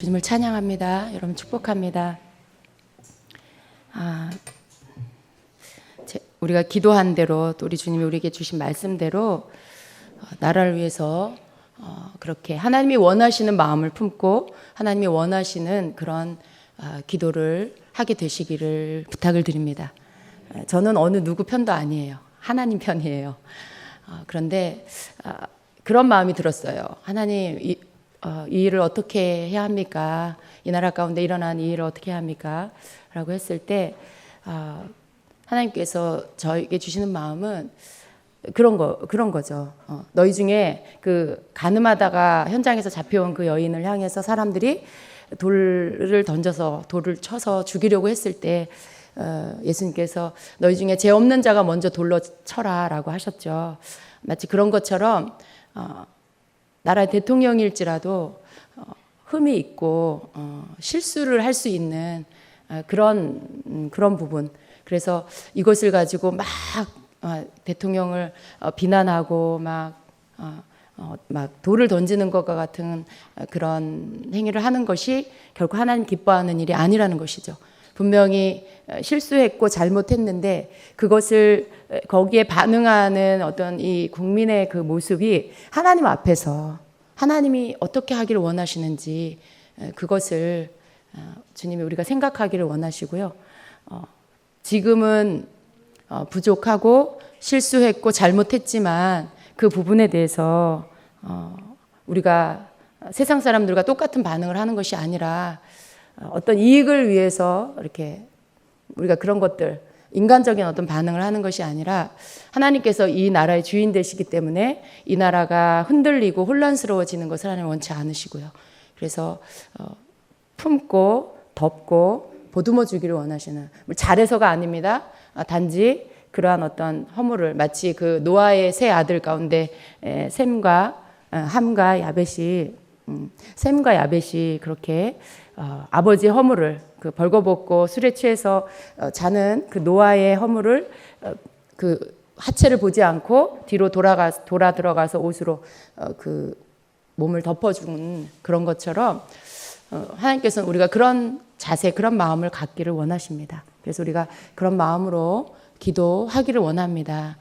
주님을 찬양합니다. 여러분 축복합니다. 우리가 기도한 대로 또 우리 주님이 우리에게 주신 말씀대로 나라를 위해서 그렇게 하나님이 원하시는 마음을 품고 하나님이 원하시는 그런 기도를 하게 되시기를 부탁을 드립니다. 저는 어느 누구 편도 아니에요. 하나님 편이에요. 그런데 그런 마음이 들었어요. 하나님 이 일을 어떻게 해야 합니까? 이 나라 가운데 일어난 이 일을 어떻게 해야 합니까? 라고 했을 때 하나님께서 저에게 주시는 마음은 그런 거죠. 너희 중에 그 간음하다가 현장에서 잡혀온 그 여인을 향해서 사람들이 돌을 던져서 돌을 쳐서 죽이려고 했을 때 예수님께서 너희 중에 죄 없는 자가 먼저 돌로 쳐라라고 하셨죠. 마치 그런 것처럼 나라의 대통령일지라도 흠이 있고 실수를 할 수 있는 그런 부분. 그래서 이것을 가지고 막 대통령을 비난하고 막 돌을 던지는 것과 같은 그런 행위를 하는 것이 결코 하나님 기뻐하는 일이 아니라는 것이죠. 분명히 실수했고 잘못했는데 그것을 거기에 반응하는 어떤 이 국민의 그 모습이 하나님 앞에서 하나님이 어떻게 하기를 원하시는지 그것을 주님이 우리가 생각하기를 원하시고요. 지금은 부족하고 실수했고 잘못했지만 그 부분에 대해서 우리가 세상 사람들과 똑같은 반응을 하는 것이 아니라 어떤 이익을 위해서 이렇게 우리가 그런 것들 인간적인 어떤 반응을 하는 것이 아니라 하나님께서 이 나라의 주인 되시기 때문에 이 나라가 흔들리고 혼란스러워지는 것을 하나님 원치 않으시고요. 그래서 품고 덮고 보듬어 주기를 원하시는 잘해서가 아닙니다. 단지 그러한 어떤 허물을 마치 그 노아의 세 아들 가운데 셈과 함과 야벳이 셈과 야벳이 그렇게 아버지의 허물을 그 벌거벗고 술에 취해서 자는 그 노아의 허물을 그 하체를 보지 않고 뒤로 돌아 들어가서 옷으로 그 몸을 덮어주는 그런 것처럼 하나님께서는 우리가 그런 자세, 그런 마음을 갖기를 원하십니다. 그래서 우리가 그런 마음으로 기도하기를 원합니다.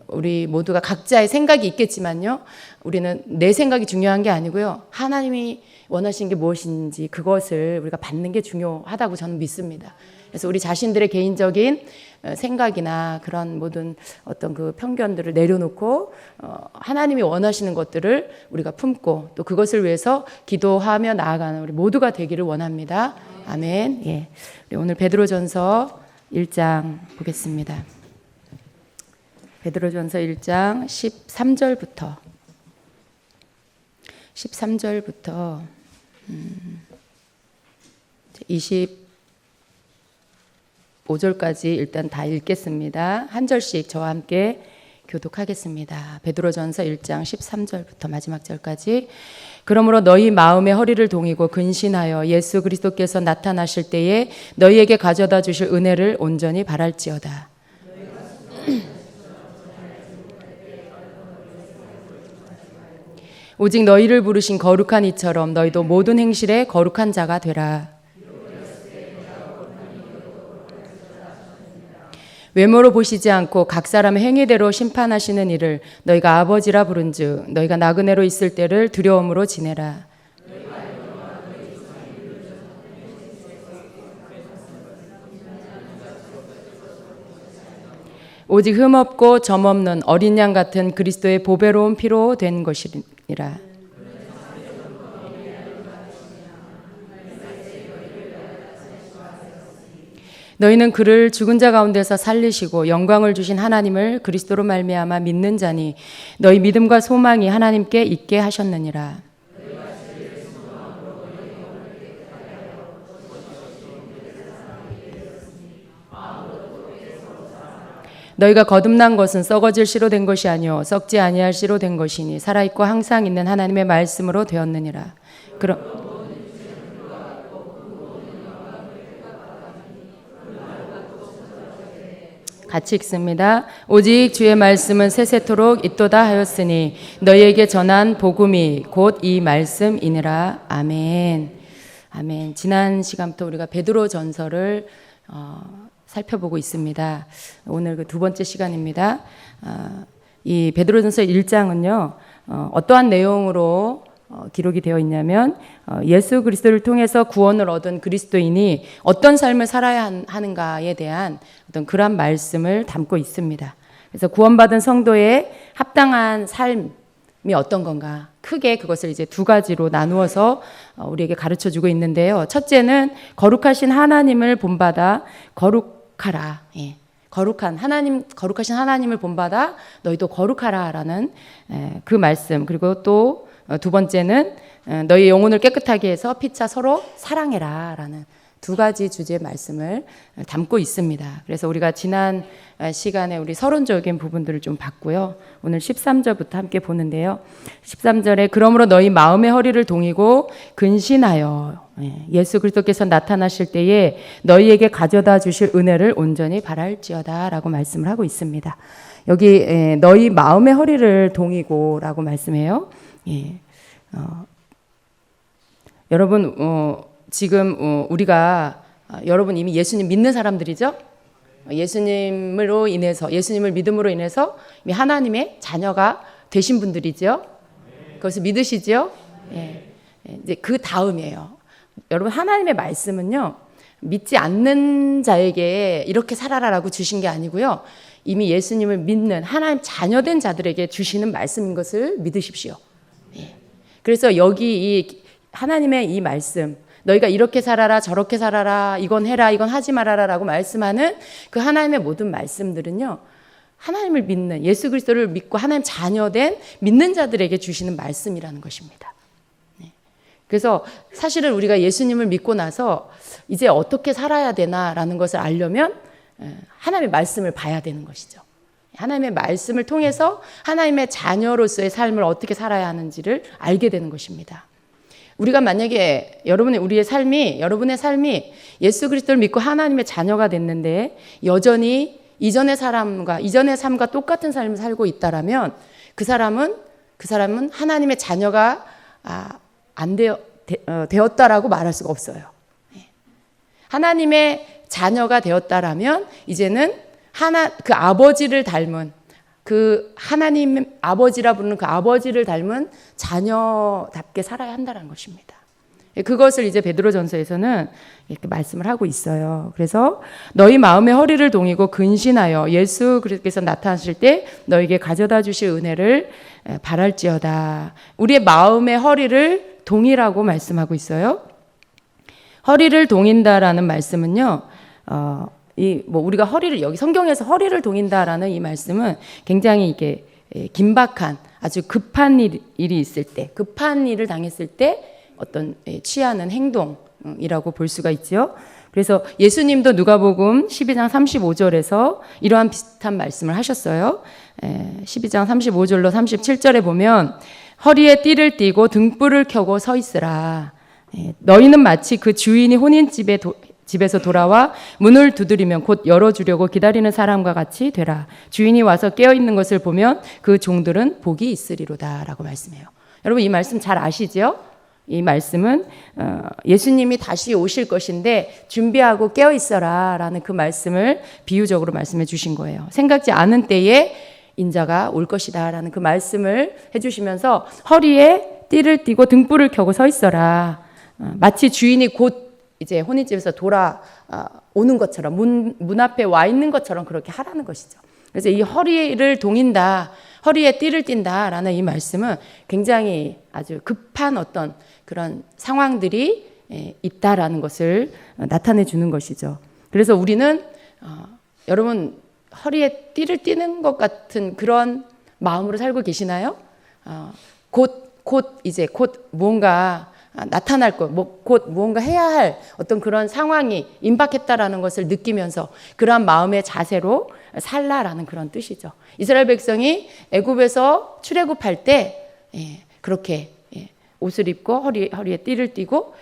우리 모두가 각자의 생각이 있겠지만요. 우리는 내 생각이 중요한 게 아니고요. 하나님이 원하시는 게 무엇인지 그것을 우리가 받는 게 중요하다고 저는 믿습니다. 그래서 우리 자신들의 개인적인 생각이나 그런 모든 어떤 그 편견들을 내려놓고 하나님이 원하시는 것들을 우리가 품고 또 그것을 위해서 기도하며 나아가는 우리 모두가 되기를 원합니다. 아멘. 예. 우리 오늘 베드로전서 1장 보겠습니다. 베드로전서 1장 13절부터 25절까지 일단 다 읽겠습니다. 한 절씩 저와 함께 교독하겠습니다. 베드로전서 1장 13절부터 마지막 절까지. 그러므로 너희 마음의 허리를 동이고 근신하여 예수 그리스도께서 나타나실 때에 너희에게 가져다 주실 은혜를 온전히 바랄지어다. 오직 너희를 부르신 거룩한 이처럼 너희도 모든 행실에 거룩한 자가 되라. 외모로 보시지 않고 각 사람의 행위대로 심판하시는 이를 너희가 아버지라 부른즉 너희가 나그네로 있을 때를 두려움으로 지내라. 오직 흠없고 점없는 어린 양 같은 그리스도의 보배로운 피로 된 것이니라. 너희는 그를 죽은 자 가운데서 살리시고 영광을 주신 하나님을 그리스도로 말미암아 믿는 자니 너희 믿음과 소망이 하나님께 있게 하셨느니라. 너희가 거듭난 것은 썩어질 씨로 된 것이 아니요 썩지 아니할 씨로 된 것이니 살아있고 항상 있는 하나님의 말씀으로 되었느니라. 그럼 같이 읽습니다. 오직 주의 말씀은 세세토록 있도다 하였으니 너희에게 전한 복음이 곧 이 말씀이니라. 아멘. 아멘. 지난 시간부터 우리가 베드로 전서를 살펴보고 있습니다. 오늘 그 두 번째 시간입니다. 이 베드로전서 1장은요, 어떠한 내용으로 기록이 되어 있냐면 예수 그리스도를 통해서 구원을 얻은 그리스도인이 어떤 삶을 살아야 하는가에 대한 어떤 그런 말씀을 담고 있습니다. 그래서 구원받은 성도의 합당한 삶이 어떤 건가, 크게 그것을 이제 두 가지로 나누어서 우리에게 가르쳐 주고 있는데요. 첫째는 거룩하신 하나님을 본받아 거룩하라. 거룩하신 하나님을 본받아 너희도 거룩하라라는 그 말씀. 그리고 또 두 번째는 너희 영혼을 깨끗하게 해서 피차 서로 사랑해라라는 두 가지 주제의 말씀을 담고 있습니다. 그래서 우리가 지난 시간에 우리 서론적인 부분들을 좀 봤고요. 오늘 13절부터 함께 보는데요. 13절에 그러므로 너희 마음의 허리를 동이고 근신하여 예수 그리스도께서 나타나실 때에 너희에게 가져다 주실 은혜를 온전히 바랄지어다 라고 말씀을 하고 있습니다. 여기 너희 마음의 허리를 동이고 라고 말씀해요. 여러분 지금 우리가 여러분 이미 예수님 믿는 사람들이죠. 예수님으로 인해서, 예수님을 믿음으로 인해서 이미 하나님의 자녀가 되신 분들이죠. 그것을 믿으시죠? 이제 그 다음이에요. 여러분 하나님의 말씀은요, 믿지 않는 자에게 이렇게 살아라라고 주신 게 아니고요, 이미 예수님을 믿는 하나님 자녀된 자들에게 주시는 말씀인 것을 믿으십시오. 그래서 여기 이 하나님의 이 말씀, 너희가 이렇게 살아라, 저렇게 살아라, 이건 해라, 이건 하지 말아라 라고 말씀하는 그 하나님의 모든 말씀들은요, 하나님을 믿는, 예수 그리스도를 믿고 하나님 자녀된 믿는 자들에게 주시는 말씀이라는 것입니다. 그래서 사실은 우리가 예수님을 믿고 나서 이제 어떻게 살아야 되나라는 것을 알려면 하나님의 말씀을 봐야 되는 것이죠. 하나님의 말씀을 통해서 하나님의 자녀로서의 삶을 어떻게 살아야 하는지를 알게 되는 것입니다. 우리가 만약에 여러분의 삶이 예수 그리스도를 믿고 하나님의 자녀가 됐는데 여전히 이전의 삶과 똑같은 삶을 살고 있다라면 그 사람은 하나님의 자녀가 되었다라고 말할 수가 없어요. 하나님의 자녀가 되었다라면 이제는 그 아버지를 닮은, 그 하나님 아버지라 부르는 그 아버지를 닮은 자녀답게 살아야 한다는 것입니다. 그것을 이제 베드로전서에서는 이렇게 말씀을 하고 있어요. 그래서 너희 마음의 허리를 동이고 근신하여 예수 그리스도께서 나타나실 때 너에게 가져다 주실 은혜를 바랄지어다. 우리의 마음의 허리를 동이라고 말씀하고 있어요. 허리를 동인다라는 말씀은요, 우리가 허리를, 여기 성경에서 허리를 동인다라는 이 말씀은 굉장히 이게 긴박한, 아주 급한 일이 있을 때, 급한 일을 당했을 때 어떤 취하는 행동이라고 볼 수가 있죠. 그래서 예수님도 누가복음 12장 35절에서 이러한 비슷한 말씀을 하셨어요. 12장 35절로 37절에 보면 허리에 띠를 띠고 등불을 켜고 서 있으라. 너희는 마치 그 주인이 집에서 돌아와 문을 두드리면 곧 열어주려고 기다리는 사람과 같이 되라. 주인이 와서 깨어있는 것을 보면 그 종들은 복이 있으리로다 라고 말씀해요. 여러분 이 말씀 잘 아시죠? 이 말씀은 예수님이 다시 오실 것인데 준비하고 깨어있어라 라는 그 말씀을 비유적으로 말씀해 주신 거예요. 생각지 않은 때에 인자가 올 것이다 라는 그 말씀을 해주시면서 허리에 띠를 띠고 등불을 켜고 서 있어라. 마치 주인이 곧 이제 혼인집에서 돌아오는 것처럼 문 앞에 와 있는 것처럼 그렇게 하라는 것이죠. 그래서 이 허리를 동인다, 허리에 띠를 띈다라는 이 말씀은 굉장히 아주 급한 어떤 그런 상황들이 있다라는 것을 나타내 주는 것이죠. 그래서 우리는 여러분 허리에 띠를 띠는 것 같은 그런 마음으로 살고 계시나요? 곧 무언가 나타날 것, 곧 무언가 해야 할 어떤 그런 상황이 임박했다라는 것을 느끼면서 그러한 마음의 자세로 살라라는 그런 뜻이죠. 이스라엘 백성이 애굽에서 출애굽할 때 그렇게 옷을 입고 허리에 띠를 띠고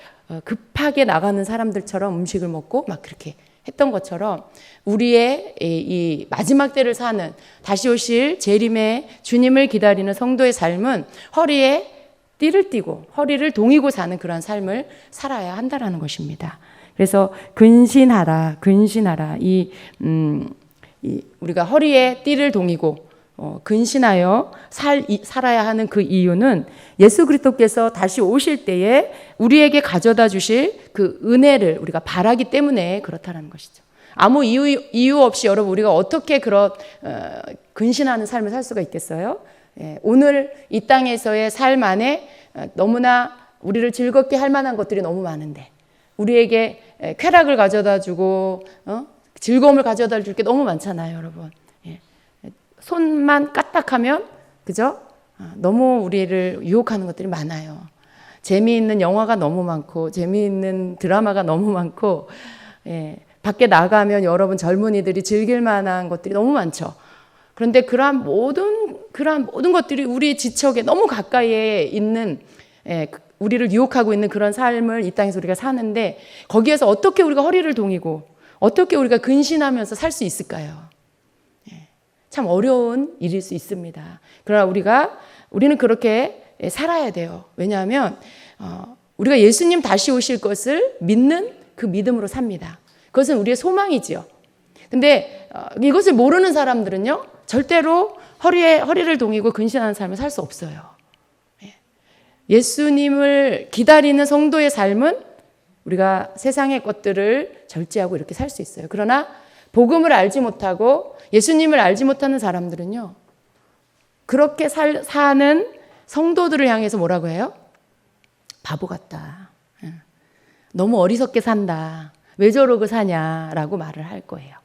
급하게 나가는 사람들처럼 음식을 먹고 막 그렇게 했던 것처럼 우리의 이 마지막 때를 사는 다시 오실 재림의 주님을 기다리는 성도의 삶은 허리에 띠를 띠고 허리를 동이고 사는 그런 삶을 살아야 한다라는 것입니다. 그래서 근신하라. 우리가 허리에 띠를 동이고 근신하여 살아야 하는 그 이유는 예수 그리스도께서 다시 오실 때에 우리에게 가져다 주실 그 은혜를 우리가 바라기 때문에 그렇다는 것이죠. 아무 이유 없이 여러분 우리가 어떻게 그런 근신하는 삶을 살 수가 있겠어요? 오늘 이 땅에서의 삶 안에 너무나 우리를 즐겁게 할 만한 것들이 너무 많은데 우리에게 쾌락을 가져다 주고 즐거움을 가져다 줄 게 너무 많잖아요, 여러분. 손만 까딱하면 그죠? 너무 우리를 유혹하는 것들이 많아요. 재미있는 영화가 너무 많고 재미있는 드라마가 너무 많고 밖에 나가면 여러분 젊은이들이 즐길 만한 것들이 너무 많죠. 그런데 그러한 모든 것들이 우리 지척에 너무 가까이에 있는 우리를 유혹하고 있는 그런 삶을 이 땅에서 우리가 사는데 거기에서 어떻게 우리가 허리를 동이고 어떻게 우리가 근신하면서 살 수 있을까요? 참 어려운 일일 수 있습니다. 그러나 우리는 그렇게 살아야 돼요. 왜냐하면 우리가 예수님 다시 오실 것을 믿는 그 믿음으로 삽니다. 그것은 우리의 소망이지요. 근데 이것을 모르는 사람들은요, 절대로 허리를 동이고 근신하는 삶을 살 수 없어요. 예수님을 기다리는 성도의 삶은 우리가 세상의 것들을 절제하고 이렇게 살 수 있어요. 그러나 복음을 알지 못하고 예수님을 알지 못하는 사람들은요, 그렇게 사는 성도들을 향해서 뭐라고 해요? 바보 같다. 너무 어리석게 산다. 왜 저러고 사냐라고 말을 할 거예요.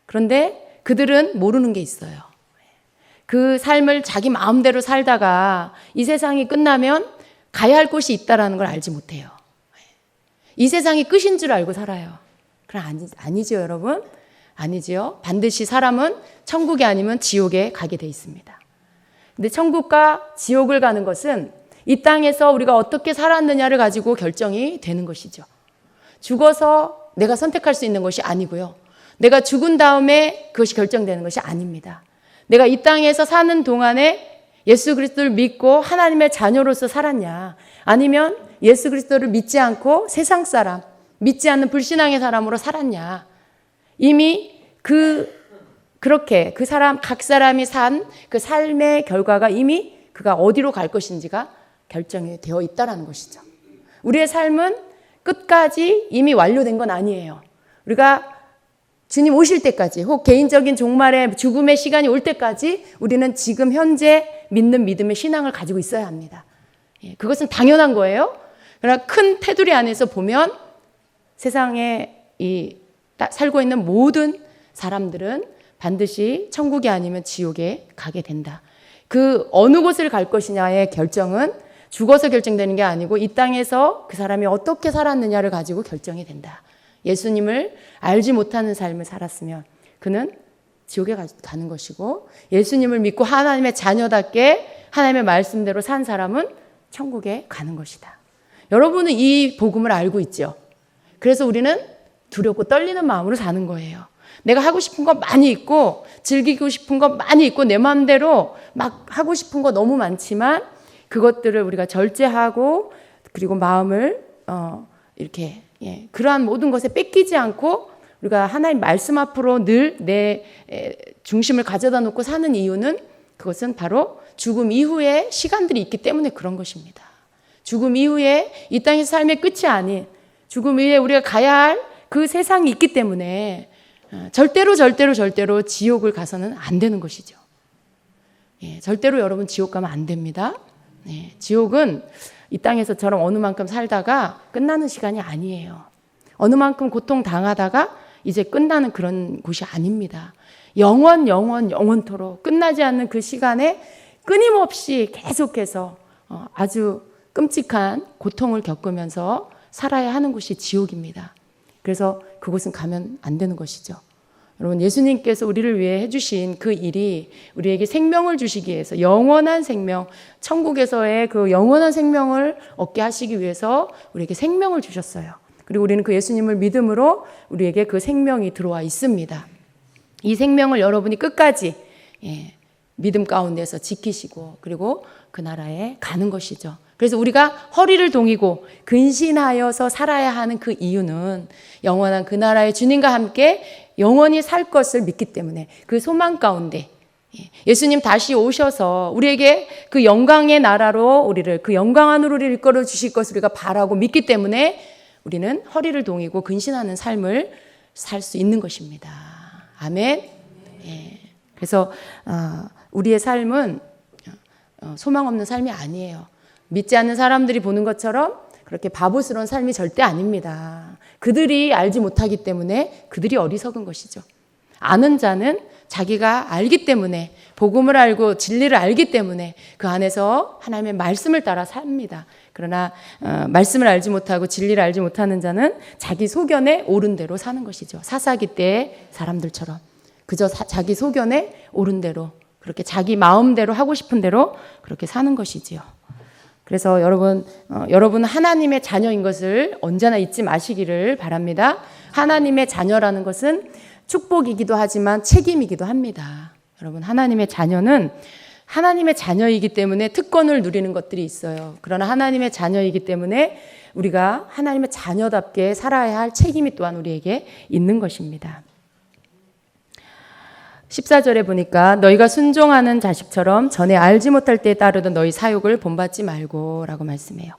그런데 그들은 모르는 게 있어요. 그 삶을 자기 마음대로 살다가 이 세상이 끝나면 가야 할 곳이 있다는 걸 알지 못해요. 이 세상이 끝인 줄 알고 살아요. 그럼 아니죠, 여러분? 아니지요. 반드시 사람은 천국이 아니면 지옥에 가게 돼 있습니다. 근데 천국과 지옥을 가는 것은 이 땅에서 우리가 어떻게 살았느냐를 가지고 결정이 되는 것이죠. 죽어서 내가 선택할 수 있는 것이 아니고요. 내가 죽은 다음에 그것이 결정되는 것이 아닙니다. 내가 이 땅에서 사는 동안에 예수 그리스도를 믿고 하나님의 자녀로서 살았냐, 아니면 예수 그리스도를 믿지 않고 세상 사람, 믿지 않는 불신앙의 사람으로 살았냐. 이미 그렇게 각 사람이 산 그 삶의 결과가 이미 그가 어디로 갈 것인지가 결정이 되어 있다는 것이죠. 우리의 삶은 끝까지 이미 완료된 건 아니에요. 우리가 주님 오실 때까지, 혹 개인적인 종말의 죽음의 시간이 올 때까지 우리는 지금 현재 믿는 믿음의 신앙을 가지고 있어야 합니다. 그것은 거예요. 그러나 큰 테두리 안에서 보면 세상에 살고 있는 모든 사람들은 반드시 천국이 아니면 지옥에 가게 된다. 그 어느 곳을 갈 것이냐의 결정은 죽어서 결정되는 게 아니고 이 땅에서 그 사람이 어떻게 살았느냐를 가지고 결정이 된다. 예수님을 알지 못하는 삶을 살았으면 그는 지옥에 가는 것이고, 예수님을 믿고 하나님의 자녀답게 하나님의 말씀대로 산 사람은 천국에 가는 것이다. 여러분은 이 복음을 알고 있죠. 그래서 우리는 두렵고 떨리는 마음으로 사는 거예요. 내가 하고 싶은 거 많이 있고 즐기고 싶은 거 많이 있고 내 마음대로 막 하고 싶은 거 너무 많지만 그것들을 우리가 절제하고 그리고 마음을 이렇게 그러한 모든 것에 뺏기지 않고 우리가 하나님 말씀 앞으로 늘 내 중심을 가져다 놓고 사는 이유는 그것은 바로 죽음 이후의 시간들이 있기 때문에 그런 것입니다. 죽음 이후에 이 땅의 삶의 끝이 아닌 죽음 이후에 우리가 가야 할 그 세상이 있기 때문에 절대로 지옥을 가서는 안 되는 것이죠. 절대로 여러분 지옥 가면 안 됩니다. 지옥은 이 땅에서처럼 어느 만큼 살다가 끝나는 시간이 아니에요. 어느 만큼 고통 당하다가 이제 끝나는 그런 곳이 아닙니다. 영원토록 끝나지 않는 그 시간에 끊임없이 계속해서 아주 끔찍한 고통을 겪으면서 살아야 하는 곳이 지옥입니다. 그래서 그곳은 가면 안 되는 것이죠. 여러분, 예수님께서 우리를 위해 해주신 그 일이 우리에게 생명을 주시기 위해서, 영원한 생명, 천국에서의 그 영원한 생명을 얻게 하시기 위해서 우리에게 생명을 주셨어요. 그리고 우리는 그 예수님을 믿음으로 우리에게 그 생명이 들어와 있습니다. 이 생명을 여러분이 끝까지 믿음 가운데서 지키시고 그리고 그 나라에 가는 것이죠. 그래서 우리가 허리를 동이고 근신하여서 살아야 하는 그 이유는 영원한 그 나라의 주님과 함께 영원히 살 것을 믿기 때문에 그 소망 가운데 예수님 다시 오셔서 우리에게 그 영광의 나라로 우리를 그 영광 안으로 우리를 이끌어 주실 것을 우리가 바라고 믿기 때문에 우리는 허리를 동이고 근신하는 삶을 살 수 있는 것입니다. 아멘. 예. 그래서 우리의 삶은 소망 없는 삶이 아니에요. 믿지 않는 사람들이 보는 것처럼 그렇게 바보스러운 삶이 절대 아닙니다. 그들이 알지 못하기 때문에 그들이 어리석은 것이죠. 아는 자는 자기가 알기 때문에 복음을 알고 진리를 알기 때문에 그 안에서 하나님의 말씀을 따라 삽니다. 그러나 말씀을 알지 못하고 진리를 알지 못하는 자는 자기 소견에 옳은 대로 사는 것이죠. 사사기 때의 사람들처럼 그저 자기 소견에 옳은 대로 그렇게 자기 마음대로 하고 싶은 대로 그렇게 사는 것이지요. 그래서 여러분 하나님의 자녀인 것을 언제나 잊지 마시기를 바랍니다. 하나님의 자녀라는 것은 축복이기도 하지만 책임이기도 합니다. 여러분 하나님의 자녀는 하나님의 자녀이기 때문에 특권을 누리는 것들이 있어요. 그러나 하나님의 자녀이기 때문에 우리가 하나님의 자녀답게 살아야 할 책임이 또한 우리에게 있는 것입니다. 14절에 보니까 너희가 순종하는 자식처럼 전에 알지 못할 때에 따르던 너희 사욕을 본받지 말고 라고 말씀해요.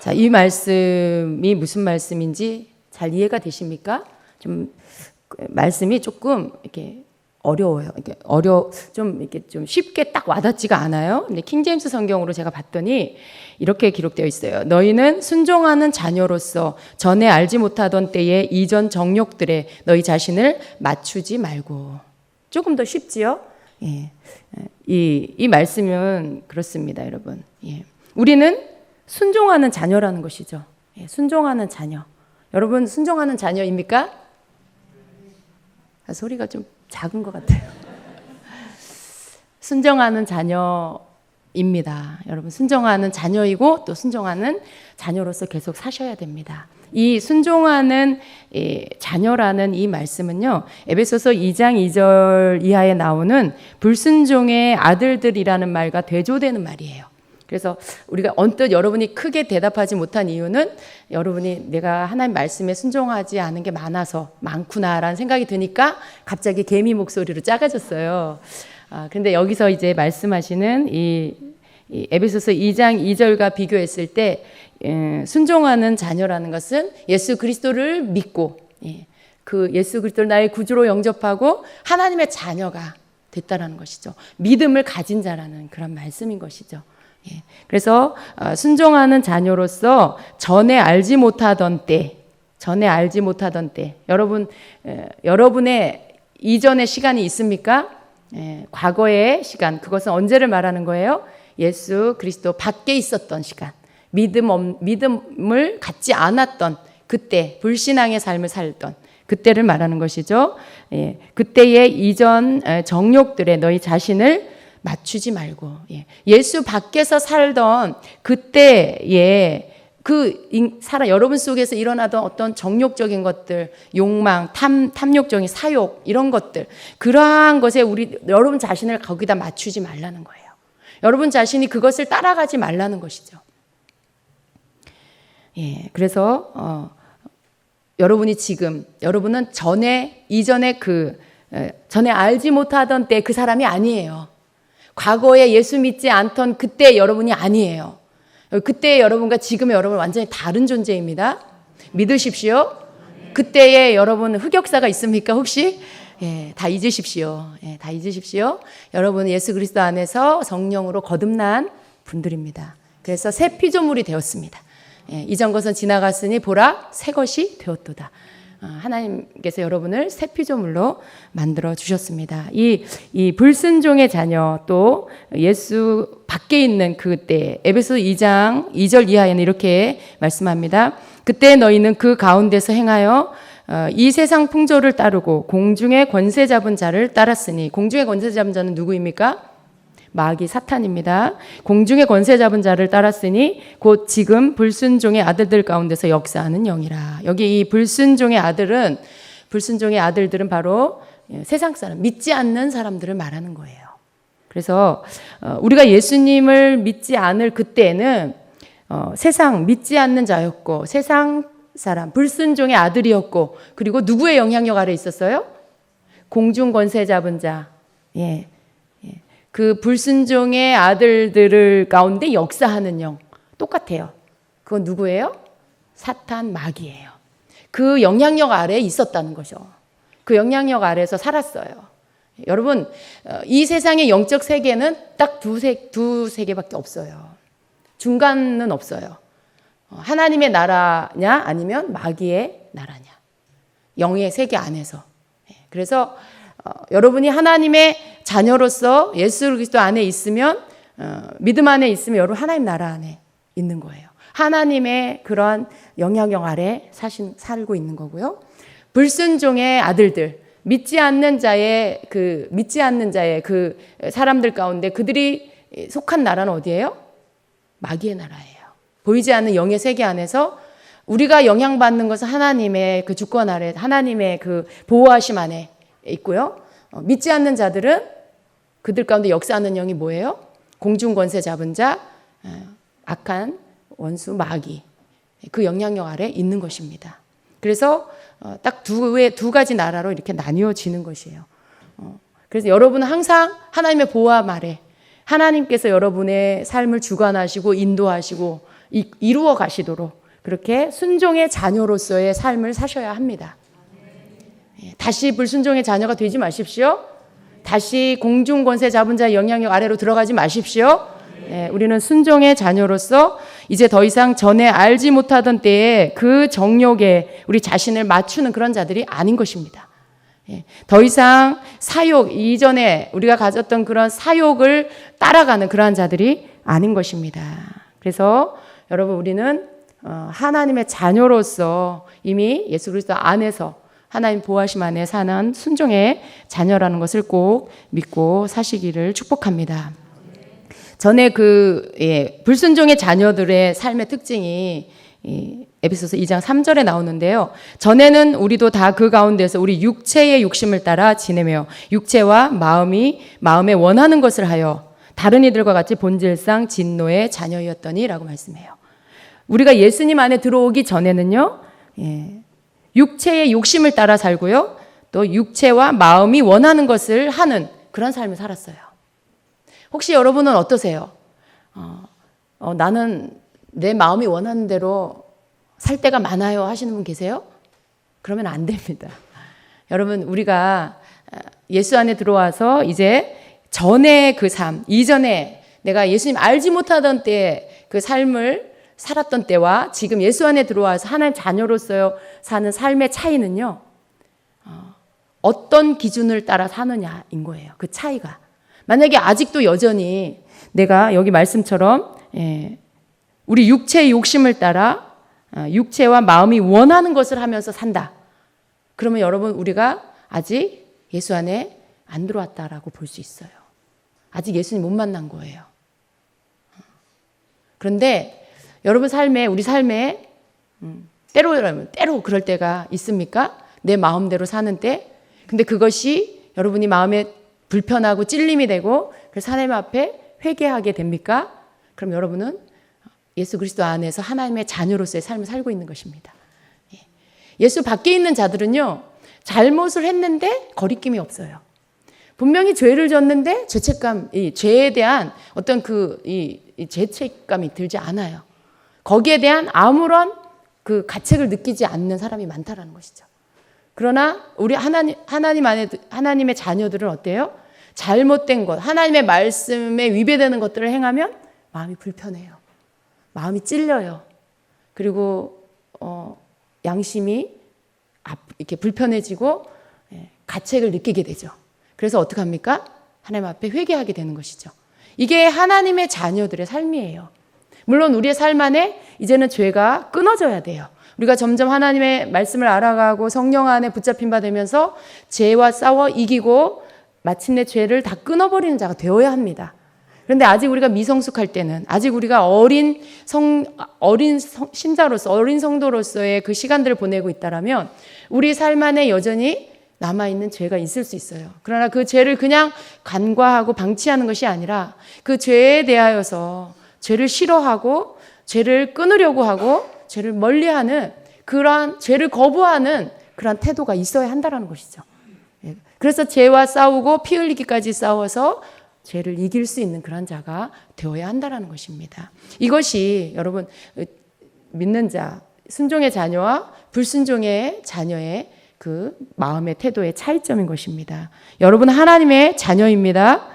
자, 이 말씀이 무슨 말씀인지 잘 이해가 되십니까? 좀 말씀이 조금 이렇게 어려워요. 이렇게 좀 쉽게 딱 와닿지가 않아요. 근데 킹제임스 성경으로 제가 봤더니 이렇게 기록되어 있어요. 너희는 순종하는 자녀로서 전에 알지 못하던 때에 이전 정욕들에 너희 자신을 맞추지 말고. 조금 더 쉽지요? 예. 이 말씀은 그렇습니다, 여러분. 예. 우리는 순종하는 자녀라는 것이죠. 예. 순종하는 자녀. 여러분 순종하는 자녀입니까? 소리가 좀 작은 것 같아요. 순종하는 자녀입니다. 여러분 순종하는 자녀이고 또 순종하는 자녀로서 계속 사셔야 됩니다. 이 순종하는 자녀라는 이 말씀은요, 에베소서 2장 2절 이하에 나오는 불순종의 아들들이라는 말과 대조되는 말이에요. 그래서 우리가 언뜻 여러분이 크게 대답하지 못한 이유는 여러분이 내가 하나님 말씀에 순종하지 않은 게 많구나라는 생각이 드니까 갑자기 개미 목소리로 작아졌어요. 근데 여기서 이제 말씀하시는 이 에베소서 2장 2절과 비교했을 때 순종하는 자녀라는 것은 예수 그리스도를 믿고 그 예수 그리스도를 나의 구주로 영접하고 하나님의 자녀가 됐다라는 것이죠. 믿음을 가진 자라는 그런 말씀인 것이죠. 그래서 순종하는 자녀로서 전에 알지 못하던 때 여러분의 이전의 시간이 있습니까? 과거의 시간, 그것은 언제를 말하는 거예요? 예수 그리스도 밖에 있었던 시간, 믿음을 갖지 않았던 그때, 불신앙의 삶을 살던 그때를 말하는 것이죠. 그때의 이전 정욕들에 너희 자신을 맞추지 말고, 예수 밖에서 살던 그때에 여러분 속에서 일어나던 어떤 정욕적인 것들, 욕망, 탐욕적인 사욕, 이런 것들, 그러한 것에 여러분 자신을 거기다 맞추지 말라는 거예요. 여러분 자신이 그것을 따라가지 말라는 것이죠. 그래서 여러분은 이전에 전에 알지 못하던 때 그 사람이 아니에요. 과거에 예수 믿지 않던 그때 여러분이 아니에요. 그때 여러분과 지금의 여러분은 완전히 다른 존재입니다. 믿으십시오. 그때의 여러분 흑역사가 있습니까 혹시? 다 잊으십시오. 다 잊으십시오. 여러분은 예수 그리스도 안에서 성령으로 거듭난 분들입니다. 그래서 새 피조물이 되었습니다. 이전 것은 지나갔으니 보라 새 것이 되었도다. 하나님께서 여러분을 새 피조물로 만들어 주셨습니다. 이 불순종의 자녀, 또 예수 밖에 있는 그때, 에베소 2장 2절 이하에는 이렇게 말씀합니다. 그때 너희는 그 가운데서 행하여 이 세상 풍조를 따르고 공중의 권세 잡은 자를 따랐으니, 공중의 권세 잡은 자는 누구입니까? 마귀 사탄입니다. 공중의 권세 잡은 자를 따랐으니 곧 지금 불순종의 아들들 가운데서 역사하는 영이라. 여기 이 불순종의 아들들은 바로 세상 사람, 믿지 않는 사람들을 말하는 거예요. 그래서 우리가 예수님을 믿지 않을 그때에는 세상 믿지 않는 자였고 세상 사람 불순종의 아들이었고 그리고 누구의 영향력 아래 있었어요? 공중 권세 잡은 자. 예. 그 불순종의 아들들을 가운데 역사하는 영 똑같아요. 그건 누구예요? 사탄 마귀예요. 그 영향력 아래에 있었다는 거죠. 그 영향력 아래에서 살았어요. 여러분, 이 세상의 영적 세계는 딱 두 세계밖에 없어요. 중간은 없어요. 하나님의 나라냐 아니면 마귀의 나라냐. 영의 세계 안에서. 그래서 여러분이 하나님의 자녀로서 예수 그리스도 안에 있으면 믿음 안에 있으면 여러분 하나님 나라 안에 있는 거예요. 하나님의 그러한 영향력 아래 살고 있는 거고요. 불순종의 아들들, 믿지 않는 자의 그 사람들 가운데 그들이 속한 나라는 어디예요? 마귀의 나라예요. 보이지 않는 영의 세계 안에서 우리가 영향받는 것은 하나님의 그 주권 아래, 하나님의 그 보호하심 안에 있고요. 믿지 않는 자들은 그들 가운데 역사하는 영이 뭐예요? 공중 권세 잡은 자, 악한 원수 마귀. 그 영향력 아래 있는 것입니다. 그래서 딱 두 가지 나라로 이렇게 나뉘어지는 것이에요. 그래서 여러분은 항상 하나님의 보호함 아래 하나님께서 여러분의 삶을 주관하시고 인도하시고 이루어 가시도록 그렇게 순종의 자녀로서의 삶을 사셔야 합니다. 다시 불순종의 자녀가 되지 마십시오. 다시 공중 권세 잡은 자의 영향력 아래로 들어가지 마십시오. 우리는 순종의 자녀로서 이제 더 이상 전에 알지 못하던 때에 그 정욕에 우리 자신을 맞추는 그런 자들이 아닌 것입니다. 더 이상 사욕, 이전에 우리가 가졌던 그런 사욕을 따라가는 그러한 자들이 아닌 것입니다. 그래서 여러분 우리는 하나님의 자녀로서 이미 예수 그리스도 안에서 하나님 보호하심 안에 사는 순종의 자녀라는 것을 꼭 믿고 사시기를 축복합니다. 전에 불순종의 자녀들의 삶의 특징이 에베소서 2장 3절에 나오는데요. 전에는 우리도 다 그 가운데서 우리 육체의 욕심을 따라 지내며 육체와 마음에 원하는 것을 하여 다른 이들과 같이 본질상 진노의 자녀였더니라고 말씀해요. 우리가 예수님 안에 들어오기 전에는요. 육체의 욕심을 따라 살고요. 또 육체와 마음이 원하는 것을 하는 그런 삶을 살았어요. 혹시 여러분은 어떠세요? 나는 내 마음이 원하는 대로 살 때가 많아요 하시는 분 계세요? 그러면 안 됩니다. 여러분 우리가 예수 안에 들어와서 이제 전에 그 삶, 이전에 내가 예수님 알지 못하던 때 그 삶을 살았던 때와 지금 예수 안에 들어와서 하나님 자녀로서 사는 삶의 차이는요. 어떤 기준을 따라 사느냐인 거예요. 그 차이가. 만약에 아직도 여전히 내가 여기 말씀처럼 우리 육체의 욕심을 따라 육체와 마음이 원하는 것을 하면서 산다. 그러면 여러분 우리가 아직 예수 안에 안 들어왔다라고 볼 수 있어요. 아직 예수님 못 만난 거예요. 그런데 여러분 우리 삶에 때로 그럴 때가 있습니까? 내 마음대로 사는 때. 근데 그것이 여러분이 마음에 불편하고 찔림이 되고 그래서 하나님 앞에 회개하게 됩니까? 그럼 여러분은 예수 그리스도 안에서 하나님의 자녀로서의 삶을 살고 있는 것입니다. 예수 밖에 있는 자들은요. 잘못을 했는데 거리낌이 없어요. 분명히 죄를 졌는데 죄에 대한 어떤 죄책감이 들지 않아요. 거기에 대한 아무런 그 가책을 느끼지 않는 사람이 많다라는 것이죠. 그러나 우리 하나님의 자녀들은 어때요? 잘못된 것, 하나님의 말씀에 위배되는 것들을 행하면 마음이 불편해요. 마음이 찔려요. 그리고 양심이 이렇게 불편해지고 가책을 느끼게 되죠. 그래서 어떻게 합니까? 하나님 앞에 회개하게 되는 것이죠. 이게 하나님의 자녀들의 삶이에요. 물론 우리의 삶 안에 이제는 죄가 끊어져야 돼요. 우리가 점점 하나님의 말씀을 알아가고 성령 안에 붙잡힌 바 되면서 죄와 싸워 이기고 마침내 죄를 다 끊어버리는 자가 되어야 합니다. 그런데 아직 우리가 미성숙할 때는 아직 우리가 어린 신자로서 어린 성도로서의 그 시간들을 보내고 있다라면 우리 삶 안에 여전히 남아있는 죄가 있을 수 있어요. 그러나 그 죄를 그냥 간과하고 방치하는 것이 아니라 그 죄에 대하여서 죄를 싫어하고 죄를 끊으려고 하고 죄를 멀리하는 그러한 죄를 거부하는 그러한 태도가 있어야 한다는 것이죠. 그래서 죄와 싸우고 피 흘리기까지 싸워서 죄를 이길 수 있는 그런 자가 되어야 한다는 것입니다. 이것이 여러분 믿는 자, 순종의 자녀와 불순종의 자녀의 그 마음의 태도의 차이점인 것입니다. 여러분 하나님의 자녀입니다.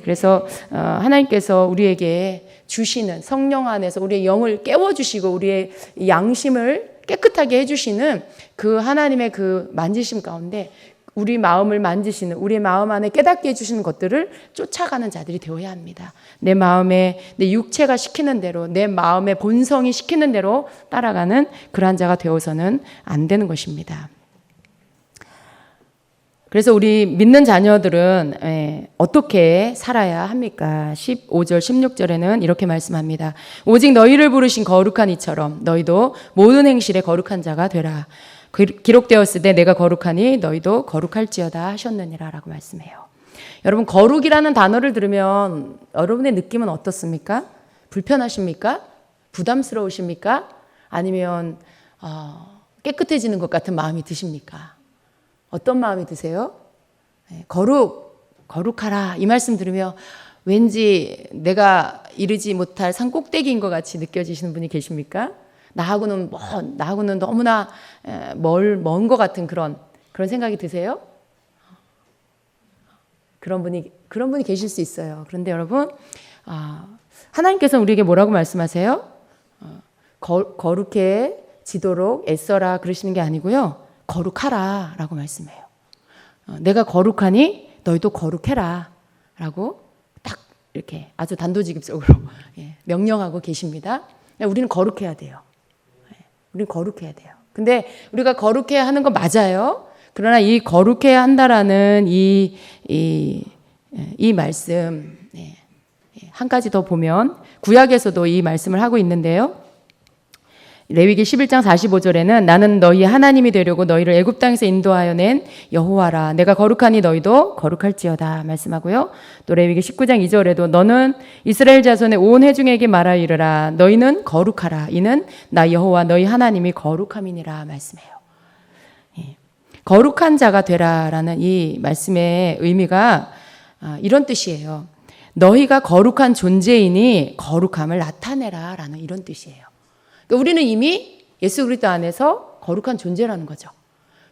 그래서 하나님께서 우리에게 주시는 성령 안에서 우리의 영을 깨워주시고 우리의 양심을 깨끗하게 해주시는 그 하나님의 그 만지심 가운데 우리 마음을 만지시는 우리의 마음 안에 깨닫게 해주시는 것들을 쫓아가는 자들이 되어야 합니다. 내 마음에 내 육체가 시키는 대로 내 마음의 본성이 시키는 대로 따라가는 그러한 자가 되어서는 안 되는 것입니다. 그래서 우리 믿는 자녀들은 어떻게 살아야 합니까? 15절 16절에는 이렇게 말씀합니다. 오직 너희를 부르신 거룩한 이처럼 너희도 모든 행실에 거룩한 자가 되라. 기록되었을 때 내가 거룩하니 너희도 거룩할지어다 하셨느니라 라고 말씀해요. 여러분 거룩이라는 단어를 들으면 여러분의 느낌은 어떻습니까? 불편하십니까? 부담스러우십니까? 아니면 깨끗해지는 것 같은 마음이 드십니까? 어떤 마음이 드세요? 거룩하라 이 말씀 들으며 왠지 내가 이르지 못할 산 꼭대기인 것 같이 느껴지시는 분이 계십니까? 나하고는 너무나 먼 것 같은 그런 생각이 드세요? 그런 분이 계실 수 있어요. 그런데 여러분, 하나님께서 우리에게 뭐라고 말씀하세요? 거룩해지도록 애써라 그러시는 게 아니고요. 거룩하라 라고 말씀해요. 내가 거룩하니 너희도 거룩해라 라고 딱 이렇게 아주 단도직입적으로 명령하고 계십니다. 우리는 거룩해야 돼요. 우리는 거룩해야 돼요. 근데 우리가 거룩해야 하는 건 맞아요. 그러나 이 거룩해야 한다라는 이 말씀 한 가지 더 보면 구약에서도 이 말씀을 하고 있는데요. 레위기 11장 45절에는 나는 너희 하나님이 되려고 너희를 애굽 땅에서 인도하여 낸 여호와라. 내가 거룩하니 너희도 거룩할지어다 말씀하고요. 또 레위기 19장 2절에도 너는 이스라엘 자손의 온 회중에게 말하 이르라. 너희는 거룩하라. 이는 나 여호와 너희 하나님이 거룩함이니라 말씀해요. 거룩한 자가 되라라는 이 말씀의 의미가 이런 뜻이에요. 너희가 거룩한 존재이니 거룩함을 나타내라라는 이런 뜻이에요. 그러니까 우리는 이미 예수 그리스도 안에서 거룩한 존재라는 거죠.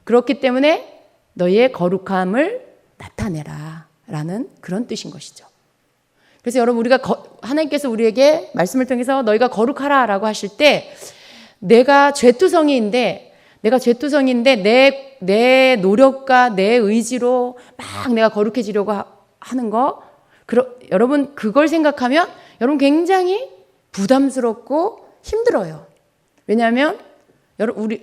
그렇기 때문에 너희의 거룩함을 나타내라라는 그런 뜻인 것이죠. 그래서 여러분 우리가 하나님께서 우리에게 말씀을 통해서 너희가 거룩하라라고 하실 때 내가 죄투성이인데 내 노력과 내 의지로 막 내가 거룩해지려고 하는 거 여러분 그걸 생각하면 여러분 굉장히 부담스럽고 힘들어요. 왜냐하면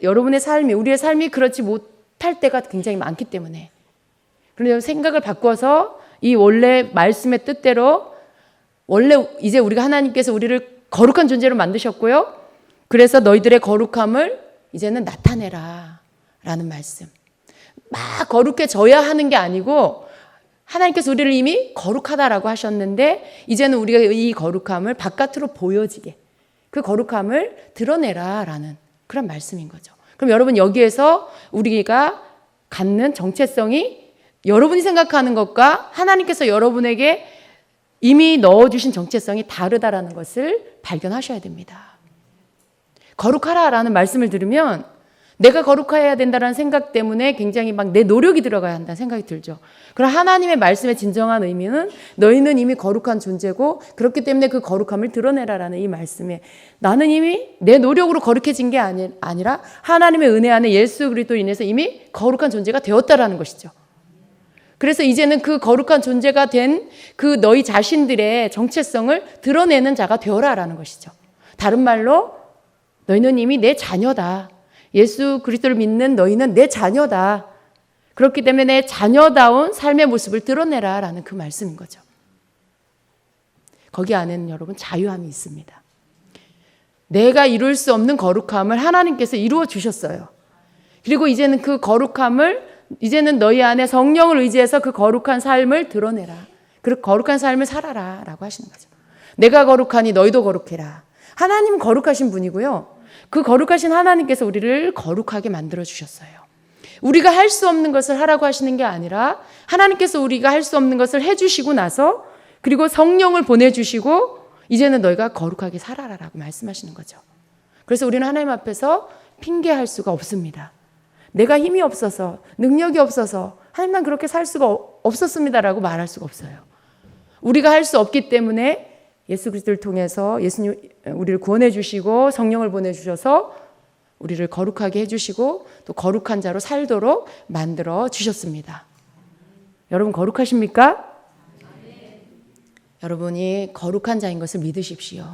여러분의 삶이 우리의 삶이 그렇지 못할 때가 굉장히 많기 때문에. 그런데 생각을 바꿔서 이 원래 말씀의 뜻대로 원래 이제 우리가 하나님께서 우리를 거룩한 존재로 만드셨고요. 그래서 너희들의 거룩함을 이제는 나타내라 라는 말씀. 막 거룩해져야 하는 게 아니고 하나님께서 우리를 이미 거룩하다라고 하셨는데 이제는 우리가 이 거룩함을 바깥으로 보여지게 그 거룩함을 드러내라라는 그런 말씀인 거죠. 그럼 여러분 여기에서 우리가 갖는 정체성이 여러분이 생각하는 것과 하나님께서 여러분에게 이미 넣어주신 정체성이 다르다라는 것을 발견하셔야 됩니다. 거룩하라라는 말씀을 들으면 내가 거룩해야 된다는 생각 때문에 굉장히 막 내 노력이 들어가야 한다는 생각이 들죠. 그럼 하나님의 말씀의 진정한 의미는 너희는 이미 거룩한 존재고 그렇기 때문에 그 거룩함을 드러내라라는 이 말씀에 나는 이미 내 노력으로 거룩해진 게 아니라 하나님의 은혜 안에 예수 그리스도로 인해서 이미 거룩한 존재가 되었다라는 것이죠. 그래서 이제는 그 거룩한 존재가 된 그 너희 자신들의 정체성을 드러내는 자가 되어라라는 것이죠. 다른 말로 너희는 이미 내 자녀다. 예수 그리스도를 믿는 너희는 내 자녀다. 그렇기 때문에 내 자녀다운 삶의 모습을 드러내라라는 그 말씀인 거죠. 거기 안에는 여러분 자유함이 있습니다. 내가 이룰 수 없는 거룩함을 하나님께서 이루어 주셨어요. 그리고 이제는 그 거룩함을 이제는 너희 안에 성령을 의지해서 그 거룩한 삶을 드러내라. 그 거룩한 삶을 살아라 라고 하시는 거죠. 내가 거룩하니 너희도 거룩해라. 하나님은 거룩하신 분이고요. 그 거룩하신 하나님께서 우리를 거룩하게 만들어 주셨어요. 우리가 할 수 없는 것을 하라고 하시는 게 아니라 하나님께서 우리가 할 수 없는 것을 해주시고 나서 그리고 성령을 보내주시고 이제는 너희가 거룩하게 살아라라고 말씀하시는 거죠. 그래서 우리는 하나님 앞에서 핑계할 수가 없습니다. 내가 힘이 없어서 능력이 없어서 하나님 난 그렇게 살 수가 없었습니다라고 말할 수가 없어요. 우리가 할 수 없기 때문에 예수 그리스도를 통해서 예수님 우리를 구원해 주시고 성령을 보내주셔서 우리를 거룩하게 해주시고 또 거룩한 자로 살도록 만들어 주셨습니다. 여러분 거룩하십니까? 여러분이 거룩한 자인 것을 믿으십시오.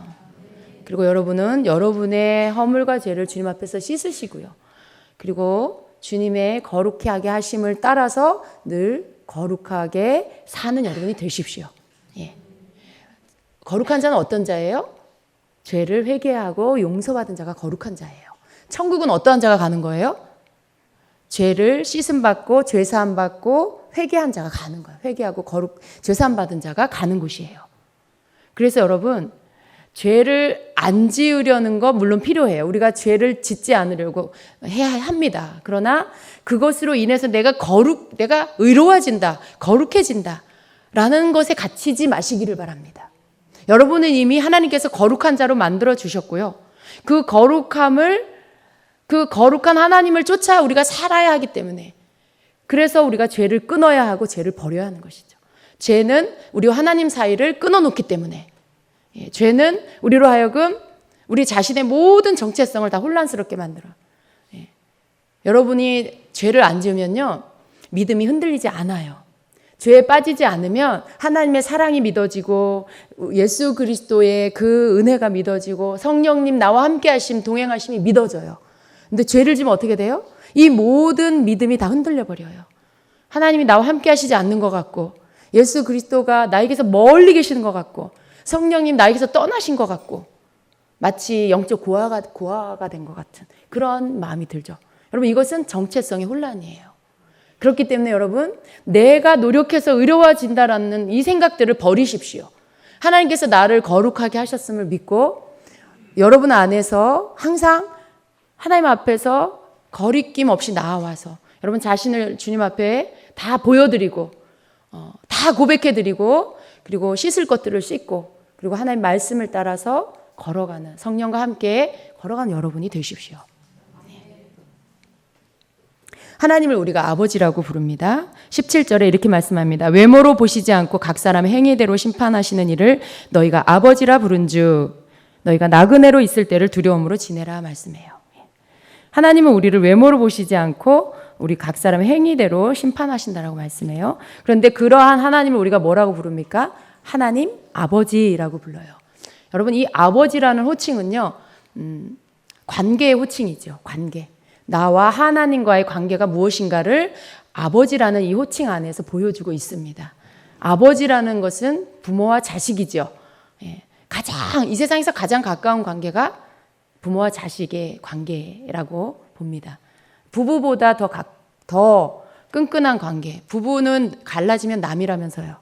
그리고 여러분은 여러분의 허물과 죄를 주님 앞에서 씻으시고요. 그리고 주님의 거룩하게 하심을 따라서 늘 거룩하게 사는 여러분이 되십시오. 예. 거룩한 자는 어떤 자예요? 죄를 회개하고 용서받은 자가 거룩한 자예요. 천국은 어떠한 자가 가는 거예요? 죄를 씻음받고 죄사함받고 회개한 자가 가는 거예요. 회개하고 죄사함받은 자가 가는 곳이에요. 그래서 여러분 죄를 안 지으려는 거 물론 필요해요. 우리가 죄를 짓지 않으려고 해야 합니다. 그러나 그것으로 인해서 내가 의로워진다, 거룩해진다 라는 것에 갇히지 마시기를 바랍니다. 여러분은 이미 하나님께서 거룩한 자로 만들어 주셨고요. 그 거룩한 하나님을 쫓아 우리가 살아야 하기 때문에 그래서 우리가 죄를 끊어야 하고 죄를 버려야 하는 것이죠. 죄는 우리와 하나님 사이를 끊어놓기 때문에 죄는 우리로 하여금 우리 자신의 모든 정체성을 다 혼란스럽게 만들어요. 여러분이 죄를 안 지으면요 믿음이 흔들리지 않아요. 죄에 빠지지 않으면 하나님의 사랑이 믿어지고 예수 그리스도의 그 은혜가 믿어지고 성령님 나와 함께 하심 동행하심이 믿어져요. 근데 죄를 지면 어떻게 돼요? 이 모든 믿음이 다 흔들려 버려요. 하나님이 나와 함께 하시지 않는 것 같고 예수 그리스도가 나에게서 멀리 계시는 것 같고 성령님 나에게서 떠나신 것 같고 마치 영적 고아가 된 것 같은 그런 마음이 들죠. 여러분 이것은 정체성의 혼란이에요. 그렇기 때문에 여러분 내가 노력해서 의로워진다라는 이 생각들을 버리십시오. 하나님께서 나를 거룩하게 하셨음을 믿고 여러분 안에서 항상 하나님 앞에서 거리낌 없이 나와서 여러분 자신을 주님 앞에 다 보여드리고 다 고백해드리고 그리고 씻을 것들을 씻고 그리고 하나님 말씀을 따라서 걸어가는 성령과 함께 걸어가는 여러분이 되십시오. 하나님을 우리가 아버지라고 부릅니다. 17절에 이렇게 말씀합니다. 외모로 보시지 않고 각 사람의 행위대로 심판하시는 이를 너희가 아버지라 부른즉 너희가 나그네로 있을 때를 두려움으로 지내라 말씀해요. 하나님은 우리를 외모로 보시지 않고 우리 각 사람의 행위대로 심판하신다라고 말씀해요. 그런데 그러한 하나님을 우리가 뭐라고 부릅니까? 하나님 아버지라고 불러요. 여러분 이 아버지라는 호칭은요 관계의 호칭이죠. 관계. 나와 하나님과의 관계가 무엇인가를 아버지라는 이 호칭 안에서 보여주고 있습니다. 아버지라는 것은 부모와 자식이죠. 이 세상에서 가장 가까운 관계가 부모와 자식의 관계라고 봅니다. 부부보다 더 끈끈한 관계. 부부는 갈라지면 남이라면서요.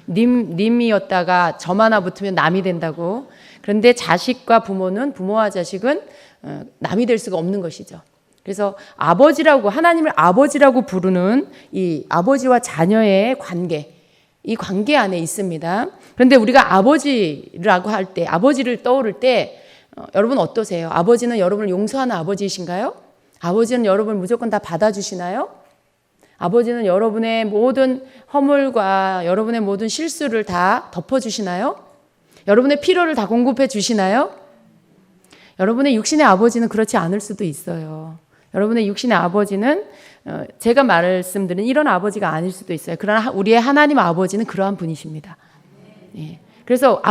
님이었다가 점 하나 붙으면 남이 된다고. 그런데 자식과 부모와 자식은 남이 될 수가 없는 것이죠. 그래서 하나님을 아버지라고 부르는 이 아버지와 자녀의 관계, 이 관계 안에 있습니다. 그런데 우리가 아버지라고 할 때, 아버지를 떠오를 때 여러분 어떠세요? 아버지는 여러분을 용서하는 아버지이신가요? 아버지는 여러분을 무조건 다 받아주시나요? 아버지는 여러분의 모든 허물과 여러분의 모든 실수를 다 덮어주시나요? 여러분의 필요를 다 공급해 주시나요? 여러분의 육신의 아버지는 그렇지 않을 수도 있어요. 여러분의 육신의 아버지는 제가 말씀드린 이런 아버지가 아닐 수도 있어요. 그러나 우리의 하나님 아버지는 그러한 분이십니다. 그래서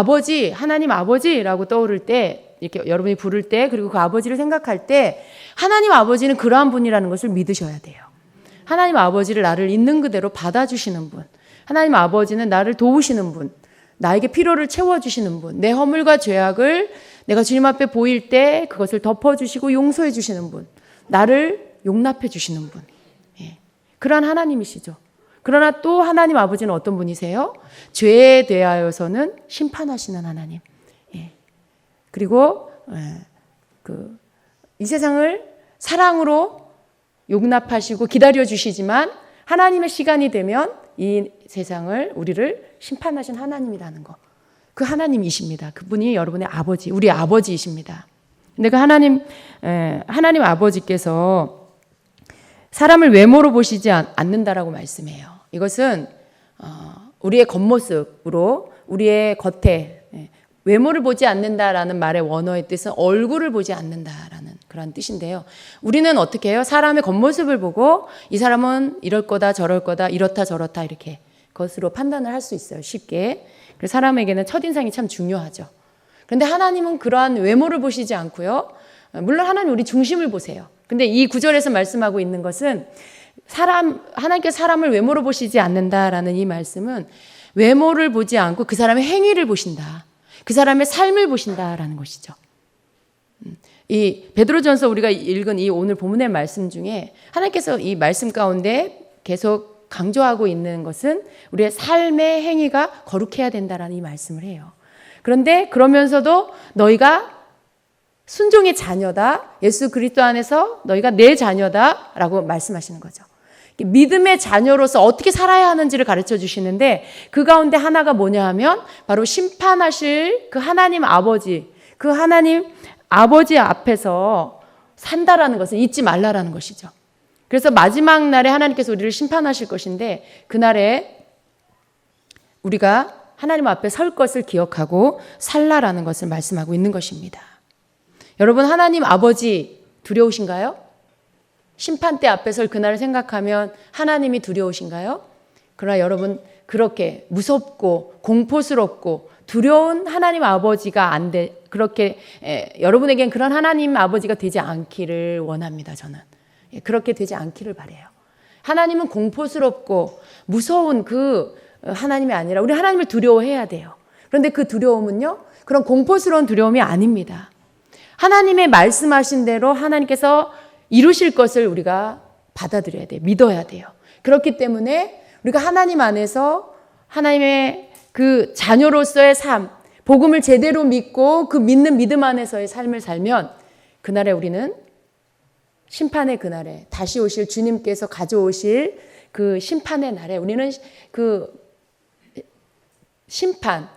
하나님 아버지라고 떠오를 때 이렇게 여러분이 부를 때 그리고 그 아버지를 생각할 때 하나님 아버지는 그러한 분이라는 것을 믿으셔야 돼요. 하나님 아버지를 나를 있는 그대로 받아주시는 분. 하나님 아버지는 나를 도우시는 분. 나에게 필요를 채워주시는 분. 내 허물과 죄악을 내가 주님 앞에 보일 때 그것을 덮어주시고 용서해 주시는 분. 나를 용납해 주시는 분. 그러한 하나님이시죠. 그러나 또 하나님 아버지는 어떤 분이세요? 죄에 대하여서는 심판하시는 하나님. 예. 그리고 이 세상을 사랑으로 용납하시고 기다려 주시지만 하나님의 시간이 되면 이 세상을 우리를 심판하신 하나님이라는 거. 그 하나님이십니다. 그분이 여러분의 아버지, 우리 아버지이십니다. 근데 그 하나님 아버지께서 사람을 외모로 보시지 않는다라고 말씀해요. 이것은 우리의 겉모습으로 우리의 겉에 외모를 보지 않는다라는 말의 원어의 뜻은 얼굴을 보지 않는다라는 그런 뜻인데요. 우리는 어떻게 해요? 사람의 겉모습을 보고 이 사람은 이럴 거다 저럴 거다 이렇다 저렇다 이렇게 것으로 판단을 할 수 있어요. 쉽게. 그래서 사람에게는 첫인상이 참 중요하죠. 그런데 하나님은 그러한 외모를 보시지 않고요. 물론 하나님 우리 중심을 보세요. 근데 이 구절에서 말씀하고 있는 것은 하나님께서 사람을 외모로 보시지 않는다라는 이 말씀은 외모를 보지 않고 그 사람의 행위를 보신다. 그 사람의 삶을 보신다라는 것이죠. 이 베드로전서 우리가 읽은 이 오늘 본문의 말씀 중에 하나님께서 이 말씀 가운데 계속 강조하고 있는 것은 우리의 삶의 행위가 거룩해야 된다라는 이 말씀을 해요. 그런데 그러면서도 너희가 순종의 자녀다. 예수 그리스도 안에서 너희가 내 자녀다라고 말씀하시는 거죠. 믿음의 자녀로서 어떻게 살아야 하는지를 가르쳐 주시는데 그 가운데 하나가 뭐냐 하면 바로 심판하실 그 하나님 아버지, 그 하나님 아버지 앞에서 산다라는 것을 잊지 말라라는 것이죠. 그래서 마지막 날에 하나님께서 우리를 심판하실 것인데 그날에 우리가 하나님 앞에 설 것을 기억하고 살라라는 것을 말씀하고 있는 것입니다. 여러분 하나님 아버지 두려우신가요? 심판대 앞에 설 그날을 생각하면 하나님이 두려우신가요? 그러나 여러분 그렇게 무섭고 공포스럽고 두려운 하나님 아버지가 그렇게 여러분에겐 그런 하나님 아버지가 되지 않기를 원합니다. 저는 그렇게 되지 않기를 바라요. 하나님은 공포스럽고 무서운 그 하나님이 아니라 우리 하나님을 두려워해야 돼요. 그런데 그 두려움은요 그런 공포스러운 두려움이 아닙니다. 하나님의 말씀하신 대로 하나님께서 이루실 것을 우리가 받아들여야 돼요. 믿어야 돼요. 그렇기 때문에 우리가 하나님 안에서 하나님의 그 자녀로서의 삶, 복음을 제대로 믿고 그 믿는 믿음 안에서의 삶을 살면 그날에 우리는 심판의 그날에 다시 오실 주님께서 가져오실 그 심판의 날에 우리는 그 심판,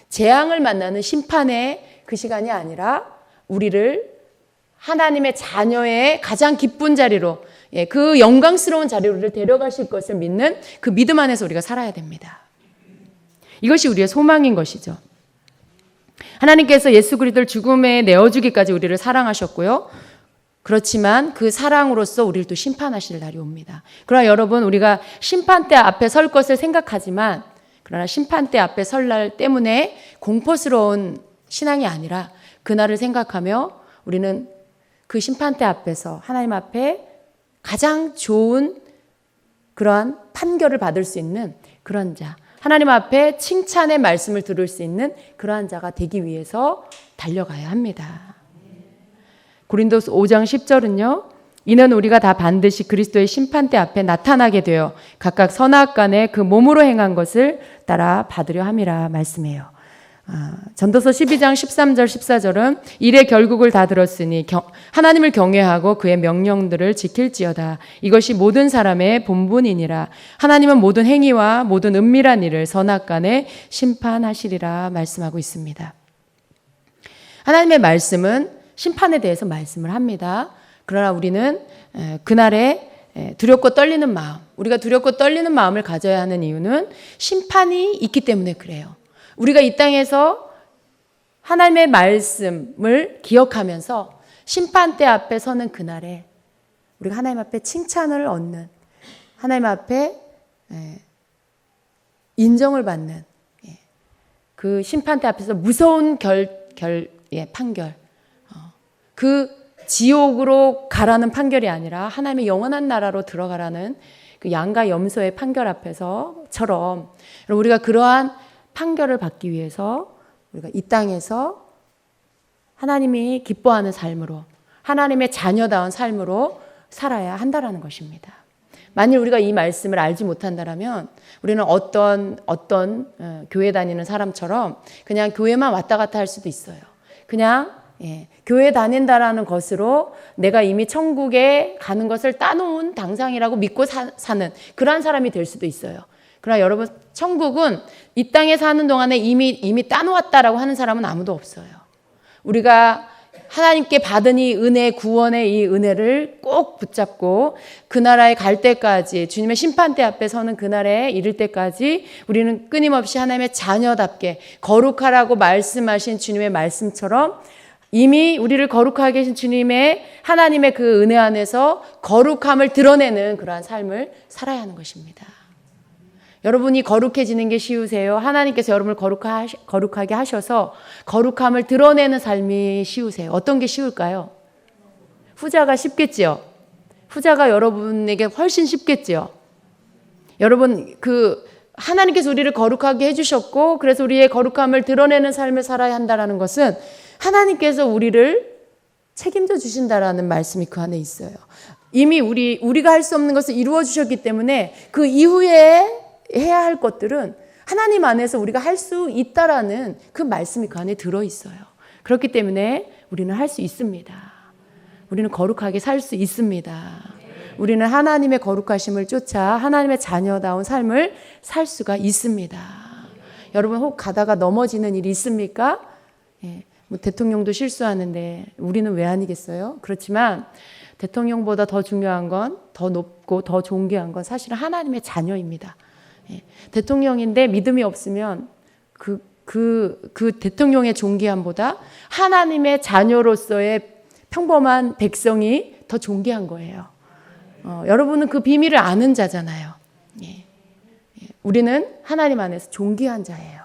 재앙을 만나는 심판의 그 시간이 아니라 우리를 하나님의 자녀의 가장 기쁜 자리로 그 영광스러운 자리로 우리를 데려가실 것을 믿는 그 믿음 안에서 우리가 살아야 됩니다. 이것이 우리의 소망인 것이죠. 하나님께서 예수 그리스도를 죽음에 내어주기까지 우리를 사랑하셨고요. 그렇지만 그 사랑으로서 우리를 또 심판하실 날이 옵니다. 그러나 여러분 우리가 심판대 앞에 설 것을 생각하지만 그러나 심판대 앞에 설 날 때문에 공포스러운 신앙이 아니라 그날을 생각하며 우리는 그 심판대 앞에서 하나님 앞에 가장 좋은 그러한 판결을 받을 수 있는 그런 자, 하나님 앞에 칭찬의 말씀을 들을 수 있는 그러한 자가 되기 위해서 달려가야 합니다. 고린도서 5장 10절은요. 이는 우리가 다 반드시 그리스도의 심판대 앞에 나타나게 되어 각각 선악간에 그 몸으로 행한 것을 따라 받으려 함이라 말씀해요. 전도서 12장 13절 14절은 일의 결국을 다 들었으니 하나님을 경외하고 그의 명령들을 지킬지어다. 이것이 모든 사람의 본분이니라. 하나님은 모든 행위와 모든 은밀한 일을 선악간에 심판하시리라 말씀하고 있습니다. 하나님의 말씀은 심판에 대해서 말씀을 합니다. 그러나 우리는 그날에 두렵고 떨리는 마음, 우리가 두렵고 떨리는 마음을 가져야 하는 이유는 심판이 있기 때문에 그래요. 우리가 이 땅에서 하나님의 말씀을 기억하면서 심판대 앞에 서는 그날에 우리가 하나님 앞에 칭찬을 얻는, 하나님 앞에 인정을 받는 그 심판대 앞에서 무서운 판결, 그 지옥으로 가라는 판결이 아니라 하나님의 영원한 나라로 들어가라는 그 양과 염소의 판결 앞에서처럼 우리가 그러한 판결을 받기 위해서 우리가 이 땅에서 하나님이 기뻐하는 삶으로 하나님의 자녀다운 삶으로 살아야 한다라는 것입니다. 만일 우리가 이 말씀을 알지 못한다면 우리는 어떤 교회 다니는 사람처럼 그냥 교회만 왔다 갔다 할 수도 있어요. 그냥 교회 다닌다라는 것으로 내가 이미 천국에 가는 것을 따놓은 당상이라고 믿고 사는 그러한 사람이 될 수도 있어요. 그러나 여러분, 천국은 이 땅에 사는 동안에 이미 따놓았다라고 하는 사람은 아무도 없어요. 우리가 하나님께 받은 이 은혜, 구원의 이 은혜를 꼭 붙잡고 그 나라에 갈 때까지, 주님의 심판대 앞에 서는 그날에 이를 때까지 우리는 끊임없이 하나님의 자녀답게 거룩하라고 말씀하신 주님의 말씀처럼 이미 우리를 거룩하게 하신 주님의 하나님의 그 은혜 안에서 거룩함을 드러내는 그러한 삶을 살아야 하는 것입니다. 여러분이 거룩해지는 게 쉬우세요? 하나님께서 여러분을 거룩하게 하셔서 거룩함을 드러내는 삶이 쉬우세요? 어떤 게 쉬울까요? 후자가 쉽겠지요. 후자가 여러분에게 훨씬 쉽겠지요. 여러분, 하나님께서 우리를 거룩하게 해주셨고, 그래서 우리의 거룩함을 드러내는 삶을 살아야 한다는 것은 하나님께서 우리를 책임져 주신다라는 말씀이 그 안에 있어요. 이미 우리가 할 수 없는 것을 이루어 주셨기 때문에 그 이후에 해야 할 것들은 하나님 안에서 우리가 할 수 있다라는 그 말씀이 그 안에 들어있어요. 그렇기 때문에 우리는 할 수 있습니다. 우리는 거룩하게 살 수 있습니다. 우리는 하나님의 거룩하심을 쫓아 하나님의 자녀다운 삶을 살 수가 있습니다. 여러분, 혹 가다가 넘어지는 일이 있습니까? 대통령도 실수하는데 우리는 왜 아니겠어요? 그렇지만 대통령보다 더 중요한 건, 더 높고 더 존귀한 건 사실은 하나님의 자녀입니다. 대통령인데 믿음이 없으면 그 대통령의 존귀함보다 하나님의 자녀로서의 평범한 백성이 더 존귀한 거예요. 여러분은 그 비밀을 아는 자잖아요. 우리는 하나님 안에서 존귀한 자예요.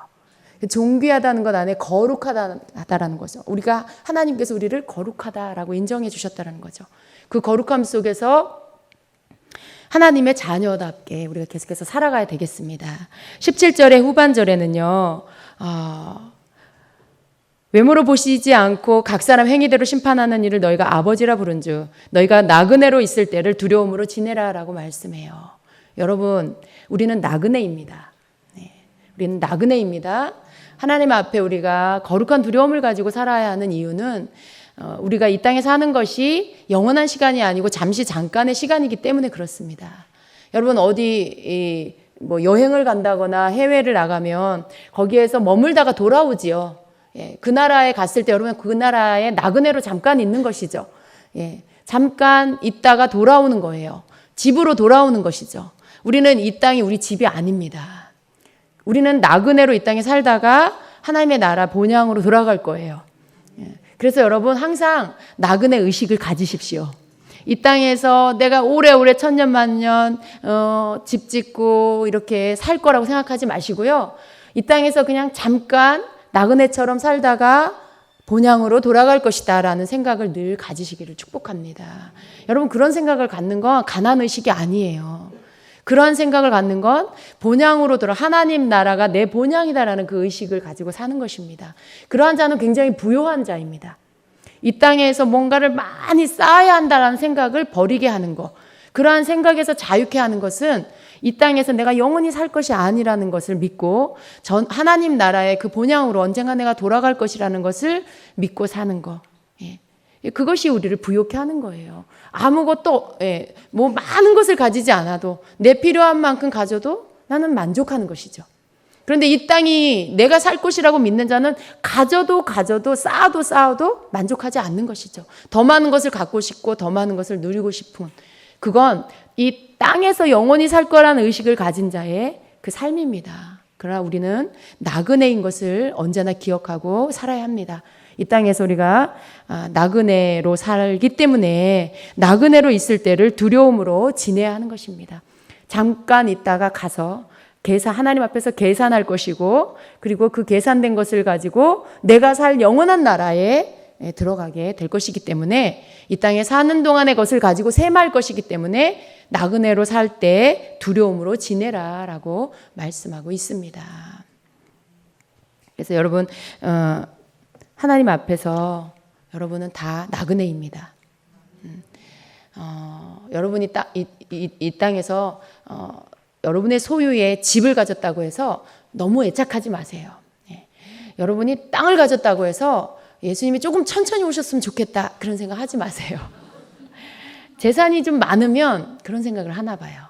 존귀하다는 것 안에 거룩하다라는 거죠. 우리가 하나님께서 우리를 거룩하다라고 인정해 주셨다는 거죠. 그 거룩함 속에서 하나님의 자녀답게 우리가 계속해서 살아가야 되겠습니다. 17절의 후반절에는요. 외모로 보시지 않고 각 사람 행위대로 심판하는 일을 너희가 아버지라 부른즉 너희가 나그네로 있을 때를 두려움으로 지내라라고 말씀해요. 여러분, 우리는 나그네입니다. 우리는 나그네입니다. 하나님 앞에 우리가 거룩한 두려움을 가지고 살아야 하는 이유는 우리가 이 땅에 사는 것이 영원한 시간이 아니고 잠깐의 시간이기 때문에 그렇습니다. 여러분, 어디 여행을 간다거나 해외를 나가면 거기에서 머물다가 돌아오지요. 그 나라에 갔을 때 여러분 그 나라에 나그네로 잠깐 있는 것이죠. 잠깐 있다가 돌아오는 거예요. 집으로 돌아오는 것이죠. 우리는 이 땅이 우리 집이 아닙니다. 우리는 나그네로 이 땅에 살다가 하나님의 나라 본향으로 돌아갈 거예요. 그래서 여러분 항상 나그네 의식을 가지십시오. 이 땅에서 내가 오래오래 천년만년 집 짓고 이렇게 살 거라고 생각하지 마시고요. 이 땅에서 그냥 잠깐 나그네처럼 살다가 본향으로 돌아갈 것이다 라는 생각을 늘 가지시기를 축복합니다. 여러분, 그런 생각을 갖는 건 가난 의식이 아니에요. 그러한 생각을 갖는 건 본향으로 하나님 나라가 내 본향이다라는 그 의식을 가지고 사는 것입니다. 그러한 자는 굉장히 부요한 자입니다. 이 땅에서 뭔가를 많이 쌓아야 한다라는 생각을 버리게 하는 것, 그러한 생각에서 자유케 하는 것은 이 땅에서 내가 영원히 살 것이 아니라는 것을 믿고 하나님 나라의 그 본향으로 언젠가 내가 돌아갈 것이라는 것을 믿고 사는 것. 그것이 우리를 부요케 하는 거예요. 아무것도 많은 것을 가지지 않아도 내 필요한 만큼 가져도 나는 만족하는 것이죠. 그런데 이 땅이 내가 살 곳이라고 믿는 자는 가져도 쌓아도 만족하지 않는 것이죠. 더 많은 것을 갖고 싶고 더 많은 것을 누리고 싶은, 그건 이 땅에서 영원히 살 거라는 의식을 가진 자의 그 삶입니다. 그러나 우리는 나그네인 것을 언제나 기억하고 살아야 합니다. 이 땅에서 우리가 나그네로 살기 때문에 나그네로 있을 때를 두려움으로 지내야 하는 것입니다. 잠깐 있다가 가서 하나님 앞에서 계산할 것이고, 그리고 그 계산된 것을 가지고 내가 살 영원한 나라에 들어가게 될 것이기 때문에, 이 땅에 사는 동안의 것을 가지고 셈할 것이기 때문에 나그네로 살 때 두려움으로 지내라 라고 말씀하고 있습니다. 그래서 여러분, 하나님 앞에서 여러분은 다 나그네입니다. 여러분이 이 땅에서 여러분의 소유의 집을 가졌다고 해서 너무 애착하지 마세요. 여러분이 땅을 가졌다고 해서 예수님이 조금 천천히 오셨으면 좋겠다 그런 생각 하지 마세요. 재산이 좀 많으면 그런 생각을 하나 봐요.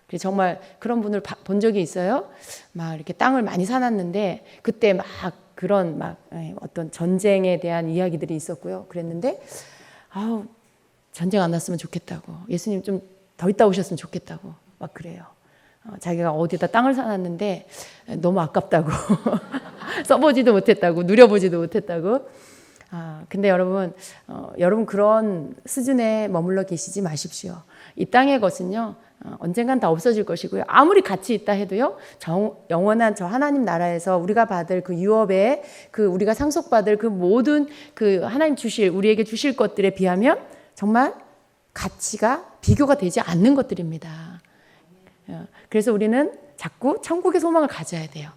그래서 정말 그런 분을 본 적이 있어요. 막 이렇게 땅을 많이 사놨는데 그때 막 그런 어떤 전쟁에 대한 이야기들이 있었고요. 그랬는데 전쟁 안 났으면 좋겠다고, 예수님 좀 더 있다 오셨으면 좋겠다고 막 그래요. 자기가 어디다 땅을 사놨는데 너무 아깝다고 써보지도 못했다고, 누려보지도 못했다고. 근데 여러분 그런 수준에 머물러 계시지 마십시오. 이 땅의 것은요, 언젠간 다 없어질 것이고요. 아무리 가치 있다 해도요, 영원한 저 하나님 나라에서 우리가 받을 그 유업에 우리가 상속받을 그 모든 하나님 우리에게 주실 것들에 비하면 정말 가치가 비교가 되지 않는 것들입니다. 그래서 우리는 자꾸 천국의 소망을 가져야 돼요.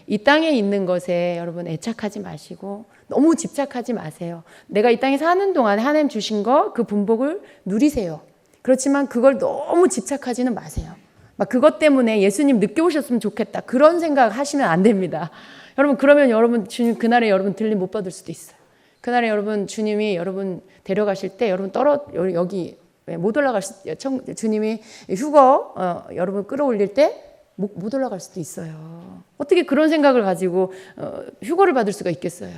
이 땅에 있는 것에 여러분 애착하지 마시고 너무 집착하지 마세요. 내가 이 땅에 사는 동안에 하나님 주신 그 분복을 누리세요. 그렇지만 그걸 너무 집착하지는 마세요. 막 그것 때문에 예수님 늦게 오셨으면 좋겠다 그런 생각 하시면 안 됩니다. 여러분 그러면 여러분 주님 그날에 여러분 들림 못 받을 수도 있어요. 그날에 여러분 주님이 여러분 데려가실 때 여러분 여기 못 올라갈 주님이 휴거 여러분 끌어올릴 때 못 올라갈 수도 있어요. 어떻게 그런 생각을 가지고 휴거를 받을 수가 있겠어요.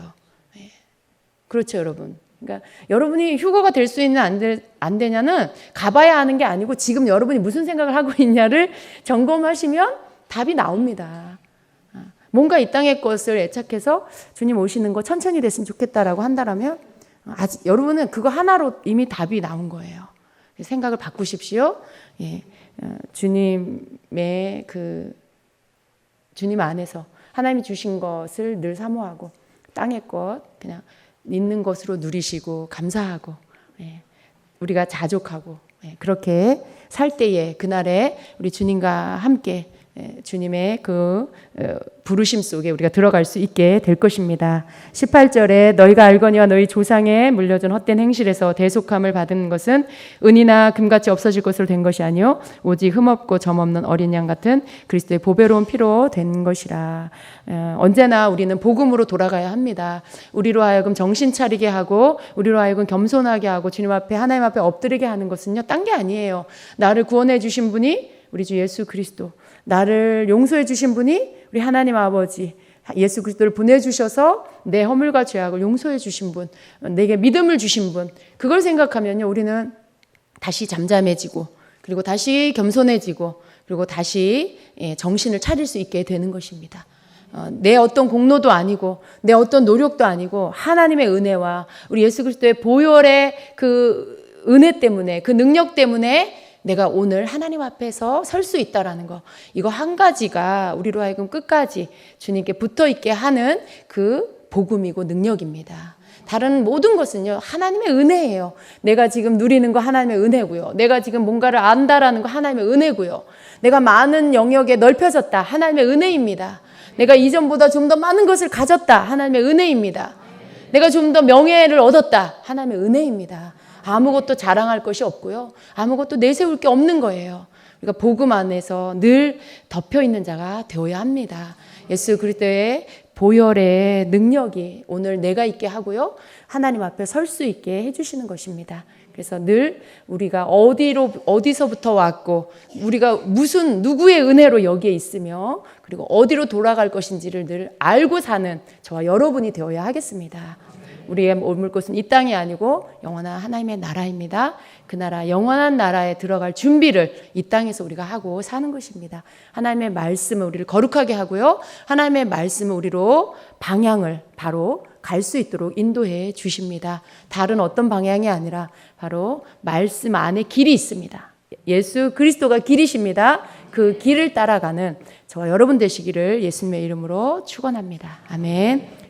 그렇죠, 여러분. 그러니까 여러분이 휴거가 될 수 있는 안 되냐는 가봐야 하는 게 아니고 지금 여러분이 무슨 생각을 하고 있냐를 점검하시면 답이 나옵니다. 뭔가 이 땅의 것을 애착해서 주님 오시는 거 천천히 됐으면 좋겠다라고 한다라면 아직 여러분은 그거 하나로 이미 답이 나온 거예요. 생각을 바꾸십시오. 주님의 주님 안에서 하나님이 주신 것을 늘 사모하고 땅의 것 그냥 있는 것으로 누리시고 감사하고 우리가 자족하고 그렇게 살 때에 그날에 우리 주님과 함께 주님의 부르심 속에 우리가 들어갈 수 있게 될 것입니다. 18절에 너희가 알거니와 너희 조상에 물려준 헛된 행실에서 대속함을 받은 것은 은이나 금같이 없어질 것으로 된 것이 아니요 오직 흠없고 점없는 어린 양 같은 그리스도의 보배로운 피로 된 것이라. 언제나 우리는 복음으로 돌아가야 합니다. 우리로 하여금 정신 차리게 하고 우리로 하여금 겸손하게 하고 주님 앞에 하나님 앞에 엎드리게 하는 것은요 딴 게 아니에요. 나를 구원해 주신 분이 우리 주 예수 그리스도, 나를 용서해 주신 분이 우리 하나님 아버지 예수 그리스도를 보내주셔서 내 허물과 죄악을 용서해 주신 분, 내게 믿음을 주신 분, 그걸 생각하면요 우리는 다시 잠잠해지고 그리고 다시 겸손해지고 그리고 다시 정신을 차릴 수 있게 되는 것입니다. 내 어떤 공로도 아니고 내 어떤 노력도 아니고 하나님의 은혜와 우리 예수 그리스도의 보혈의 그 은혜 때문에 그 능력 때문에 내가 오늘 하나님 앞에서 설 수 있다라는 거, 이거 한 가지가 우리로 하여금 끝까지 주님께 붙어 있게 하는 그 복음이고 능력입니다. 다른 모든 것은요 하나님의 은혜예요. 내가 지금 누리는 거 하나님의 은혜고요. 내가 지금 뭔가를 안다라는 거 하나님의 은혜고요. 내가 많은 영역에 넓혀졌다 하나님의 은혜입니다. 내가 이전보다 좀 더 많은 것을 가졌다 하나님의 은혜입니다. 내가 좀 더 명예를 얻었다 하나님의 은혜입니다. 아무것도 자랑할 것이 없고요. 아무것도 내세울 게 없는 거예요. 우리가 복음 안에서 늘 덮여있는 자가 되어야 합니다. 예수 그리스도의 보혈의 능력이 오늘 내가 있게 하고요. 하나님 앞에 설 수 있게 해주시는 것입니다. 그래서 늘 우리가 어디서부터 왔고 우리가 누구의 은혜로 여기에 있으며 그리고 어디로 돌아갈 것인지를 늘 알고 사는 저와 여러분이 되어야 하겠습니다. 우리의 머물 곳은 이 땅이 아니고 영원한 하나님의 나라입니다. 그 나라 영원한 나라에 들어갈 준비를 이 땅에서 우리가 하고 사는 것입니다. 하나님의 말씀은 우리를 거룩하게 하고요. 하나님의 말씀은 우리로 방향을 바로 갈 수 있도록 인도해 주십니다. 다른 어떤 방향이 아니라 바로 말씀 안에 길이 있습니다. 예수 그리스도가 길이십니다. 그 길을 따라가는 저와 여러분 되시기를 예수님의 이름으로 축원합니다. 아멘.